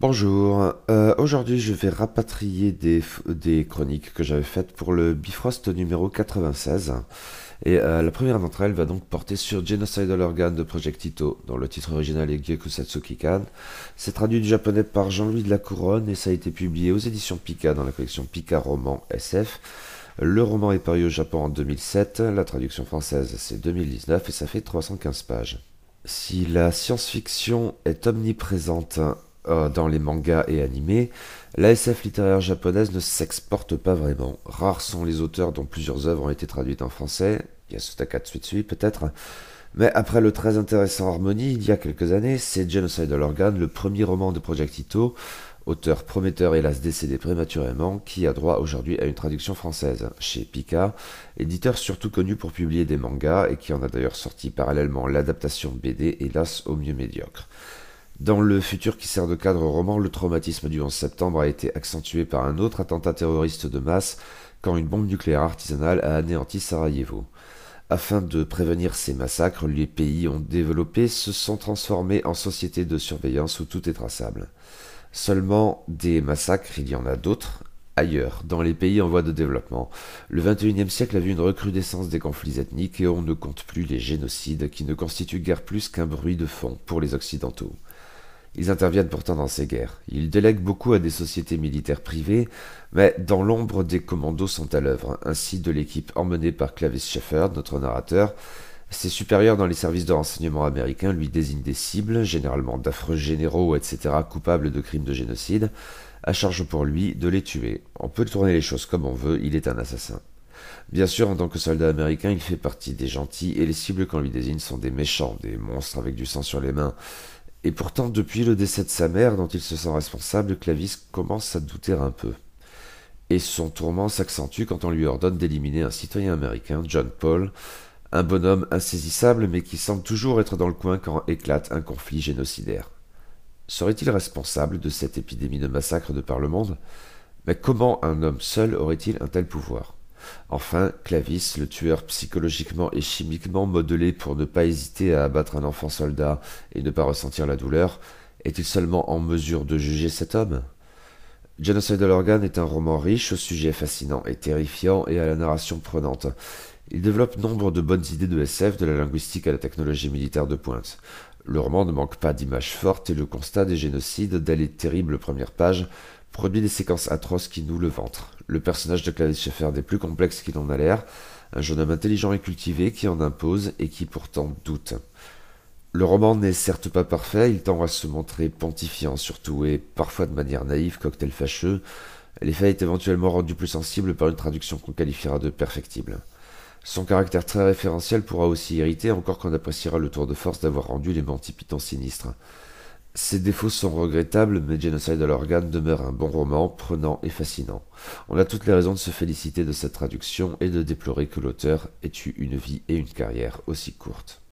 Bonjour, aujourd'hui je vais rapatrier des chroniques que j'avais faites pour le Bifrost numéro 96. Et la première d'entre elles va donc porter sur Genocidal Organ de Project Ito, dont le titre original est Gyakusatsu Kikan. C'est traduit du japonais par Jean-Louis de la Couronne et ça a été publié aux éditions Pika dans la collection Pika Roman SF. Le roman est paru au Japon en 2007, la traduction française c'est 2019 et ça fait 315 pages. Si la science-fiction est omniprésente dans les mangas et animés, la SF littéraire japonaise ne s'exporte pas vraiment. Rares sont les auteurs dont plusieurs œuvres ont été traduites en français, Yasutaka Tsutsui peut-être, mais après le très intéressant Harmony, il y a quelques années, c'est Genocidal Organ, le premier roman de Project Ito, auteur prometteur hélas décédé prématurément, qui a droit aujourd'hui à une traduction française, chez Pika, éditeur surtout connu pour publier des mangas et qui en a d'ailleurs sorti parallèlement l'adaptation BD, hélas au mieux médiocre. Dans le futur qui sert de cadre au roman, le traumatisme du 11 septembre a été accentué par un autre attentat terroriste de masse quand une bombe nucléaire artisanale a anéanti Sarajevo. Afin de prévenir ces massacres, les pays ont développé se sont transformés en sociétés de surveillance où tout est traçable. Seulement, des massacres, il y en a d'autres, ailleurs, dans les pays en voie de développement. Le XXIe siècle a vu une recrudescence des conflits ethniques et on ne compte plus les génocides qui ne constituent guère plus qu'un bruit de fond pour les Occidentaux. Ils interviennent pourtant dans ces guerres. Ils délèguent beaucoup à des sociétés militaires privées, mais dans l'ombre des commandos sont à l'œuvre, ainsi de l'équipe emmenée par Clavis Shepard, notre narrateur. Ses supérieurs dans les services de renseignement américains lui désignent des cibles, généralement d'affreux généraux, etc., coupables de crimes de génocide, à charge pour lui de les tuer. On peut tourner les choses comme on veut, il est un assassin. Bien sûr, en tant que soldat américain, il fait partie des gentils, et les cibles qu'on lui désigne sont des méchants, des monstres avec du sang sur les mains. Et pourtant, depuis le décès de sa mère, dont il se sent responsable, Clavis commence à douter un peu. Et son tourment s'accentue quand on lui ordonne d'éliminer un citoyen américain, John Paul, un bonhomme insaisissable mais qui semble toujours être dans le coin quand éclate un conflit génocidaire. Serait-il responsable de cette épidémie de massacres de par le monde? Mais comment un homme seul aurait-il un tel pouvoir? Enfin, Clavis, le tueur psychologiquement et chimiquement modelé pour ne pas hésiter à abattre un enfant soldat et ne pas ressentir la douleur, est-il seulement en mesure de juger cet homme? Genocidal Organ est un roman riche, au sujet fascinant et terrifiant et à la narration prenante. Il développe nombre de bonnes idées de SF, de la linguistique à la technologie militaire de pointe. Le roman ne manque pas d'images fortes et le constat des génocides, dès les terribles premières pages, produit des séquences atroces qui nouent le ventre. Le personnage de Clarice Sheffer est plus complexe qu'il en a l'air, un jeune homme intelligent et cultivé qui en impose et qui pourtant doute. Le roman n'est certes pas parfait, il tend à se montrer pontifiant surtout, et parfois de manière naïve, cocktail fâcheux. L'effet est éventuellement rendu plus sensible par une traduction qu'on qualifiera de perfectible. Son caractère très référentiel pourra aussi irriter, encore qu'on appréciera le tour de force d'avoir rendu les Monty Python sinistres. Ses défauts sont regrettables, mais Genocidal Organ demeure un bon roman, prenant et fascinant. On a toutes les raisons de se féliciter de cette traduction et de déplorer que l'auteur ait eu une vie et une carrière aussi courtes.